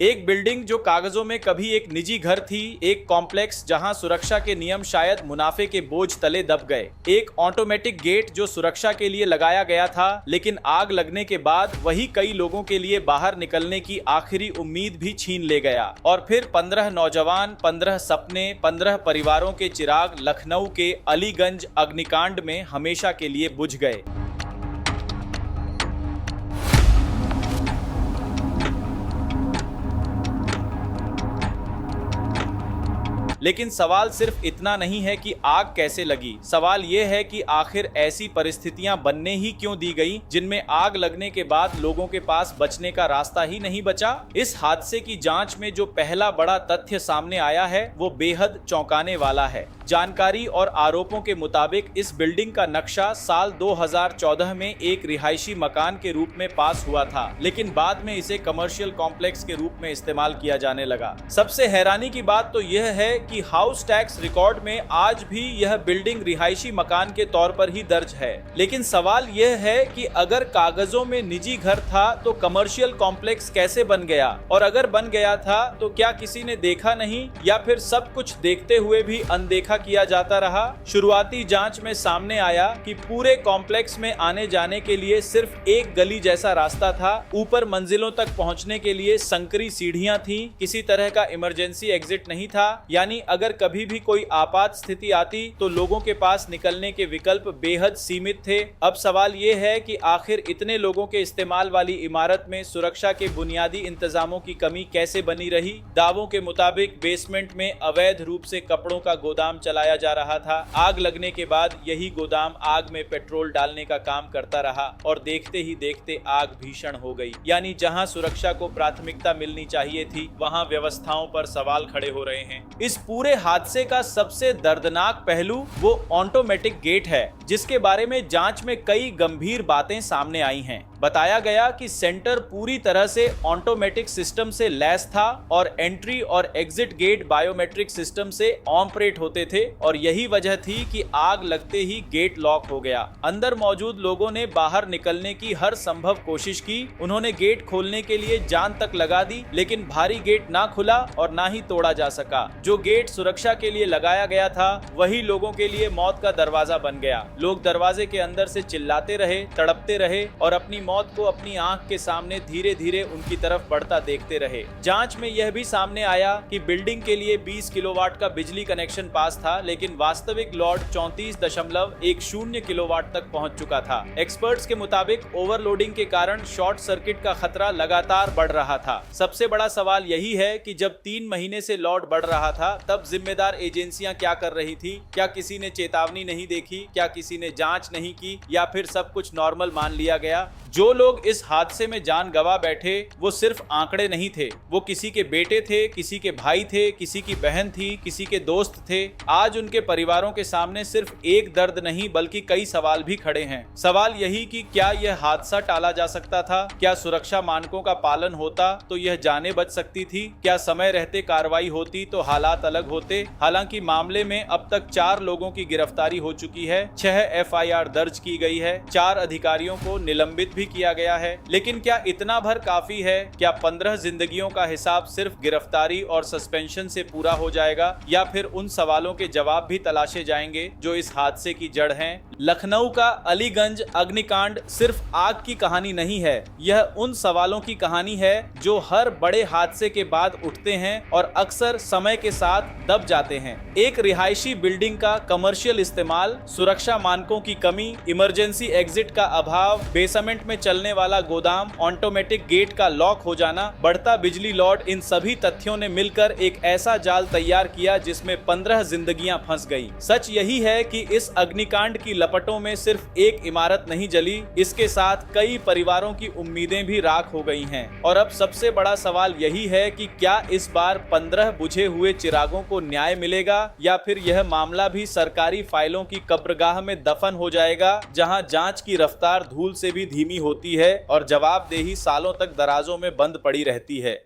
एक बिल्डिंग जो कागजों में कभी एक निजी घर थी, एक कॉम्प्लेक्स जहां सुरक्षा के नियम शायद मुनाफे के बोझ तले दब गए, एक ऑटोमेटिक गेट जो सुरक्षा के लिए लगाया गया था लेकिन आग लगने के बाद वही कई लोगों के लिए बाहर निकलने की आखिरी उम्मीद भी छीन ले गया। और फिर 15 नौजवान, 15 सपने, 15 परिवारों के चिराग लखनऊ के अलीगंज अग्निकांड में हमेशा के लिए बुझ गए। लेकिन सवाल सिर्फ इतना नहीं है कि आग कैसे लगी, सवाल ये है कि आखिर ऐसी परिस्थितियां बनने ही क्यों दी गई जिनमें आग लगने के बाद लोगों के पास बचने का रास्ता ही नहीं बचा। इस हादसे की जांच में जो पहला बड़ा तथ्य सामने आया है वो बेहद चौंकाने वाला है। जानकारी और आरोपों के मुताबिक इस बिल्डिंग का नक्शा साल 2014 में एक रिहायशी मकान के रूप में पास हुआ था, लेकिन बाद में इसे कमर्शियल कॉम्प्लेक्स के रूप में इस्तेमाल किया जाने लगा। सबसे हैरानी की बात तो यह है कि हाउस टैक्स रिकॉर्ड में आज भी यह बिल्डिंग रिहायशी मकान के तौर पर ही दर्ज है। लेकिन सवाल यह है कि अगर कागजों में निजी घर था तो कमर्शियल कॉम्प्लेक्स कैसे बन गया, और अगर बन गया था तो क्या किसी ने देखा नहीं या फिर सब कुछ देखते हुए भी अनदेखा किया जाता रहा। शुरुआती जांच में सामने आया कि पूरे कॉम्प्लेक्स में आने जाने के लिए सिर्फ एक गली जैसा रास्ता था, ऊपर मंजिलों तक पहुंचने के लिए संकरी सीढ़ियां थीं, किसी तरह का इमरजेंसी एग्जिट नहीं था, यानी अगर कभी भी कोई आपात स्थिति आती तो लोगों के पास निकलने के विकल्प बेहद सीमित थे। अब सवाल ये है कि आखिर इतने लोगों के इस्तेमाल वाली इमारत में सुरक्षा के बुनियादी इंतजामों की कमी कैसे बनी रही। दावों के मुताबिक बेसमेंट में अवैध रूप से कपड़ों का गोदाम चलाया जा रहा था। आग लगने के बाद यही गोदाम आग में पेट्रोल डालने का काम करता रहा और देखते ही देखते आग भीषण हो गई। यानी जहां सुरक्षा को प्राथमिकता मिलनी चाहिए थी वहां व्यवस्थाओं पर सवाल खड़े हो रहे हैं। इस पूरे हादसे का सबसे दर्दनाक पहलू वो ऑटोमेटिक गेट है, जिसके बारे में जांच में कई गंभीर बातें सामने आई हैं। बताया गया कि सेंटर पूरी तरह से ऑटोमेटिक सिस्टम से लैस था और एंट्री और एग्जिट गेट बायोमेट्रिक सिस्टम से ऑपरेट होते थे, और यही वजह थी कि आग लगते ही गेट लॉक हो गया। अंदर मौजूद लोगों ने बाहर निकलने की हर संभव कोशिश की। उन्होंने गेट खोलने के लिए जान तक लगा दी, लेकिन भारी गेट ना खुला और ना ही तोड़ा जा सका। जो गेट सुरक्षा के लिए लगाया गया था वही लोगों के लिए मौत का दरवाजा बन गया। लोग दरवाजे के अंदर से चिल्लाते रहे, तड़पते रहे और अपनी मौत को अपनी आंख के सामने धीरे धीरे उनकी तरफ बढ़ता देखते रहे। जांच में यह भी सामने आया कि बिल्डिंग के लिए 20 किलोवाट का बिजली कनेक्शन पास था, लेकिन वास्तविक लोड 34.10 किलोवाट तक पहुंच चुका था। एक्सपर्ट्स के मुताबिक ओवरलोडिंग के कारण शॉर्ट सर्किट का खतरा लगातार बढ़ रहा था। सबसे बड़ा सवाल यही है कि जब 3 महीने से लोड बढ़ रहा था तब जिम्मेदार एजेंसियां क्या कर रही थी। क्या किसी ने चेतावनी नहीं देखी, क्या किसी ने जांच नहीं की, या फिर सब कुछ नॉर्मल मान लिया गया। जो लोग इस हादसे में जान गंवा बैठे वो सिर्फ आंकड़े नहीं थे, वो किसी के बेटे थे, किसी के भाई थे, किसी की बहन थी, किसी के दोस्त थे। आज उनके परिवारों के सामने सिर्फ एक दर्द नहीं बल्कि कई सवाल भी खड़े हैं। सवाल यही कि क्या यह हादसा टाला जा सकता था, क्या सुरक्षा मानकों का पालन होता तो यह जानें बच सकती थी, क्या समय रहते कार्रवाई होती तो हालात अलग होते। हालांकि मामले में अब तक 4 लोगों की गिरफ्तारी हो चुकी है, 6 FIR दर्ज की गई है, 4 अधिकारियों को निलंबित भी किया गया है। लेकिन क्या इतना भर काफी है? क्या 15 जिंदगियों का हिसाब सिर्फ गिरफ्तारी और सस्पेंशन से पूरा हो जाएगा, या फिर उन सवालों के जवाब भी तलाशे जाएंगे जो इस हादसे की जड़ हैं? लखनऊ का अलीगंज अग्निकांड सिर्फ आग की कहानी नहीं है, यह उन सवालों की कहानी है जो हर बड़े हादसे के बाद उठते हैं और अक्सर समय के साथ दब जाते हैं। एक रिहायशी बिल्डिंग का कमर्शियल इस्तेमाल, सुरक्षा मानकों की कमी, इमरजेंसी एग्जिट का अभाव, बेसमेंट में चलने वाला गोदाम, ऑटोमेटिक गेट का लॉक हो जाना, बढ़ता बिजली लोड, इन सभी तथ्यों ने मिलकर एक ऐसा जाल तैयार किया जिसमें 15 जिंदगियां फंस गई। सच यही है कि इस अग्निकांड की लपटों में सिर्फ एक इमारत नहीं जली, इसके साथ कई परिवारों की उम्मीदें भी राख हो गई हैं। और अब सबसे बड़ा सवाल यही है कि क्या इस बार 15 बुझे हुए चिरागों को न्याय मिलेगा, या फिर यह मामला भी सरकारी फाइलों की कब्रगाह में दफन हो जाएगा, जहां जांच की रफ्तार धूल से भी धीमी होती है और जवाबदेही सालों तक दराजों में बंद पड़ी रहती है।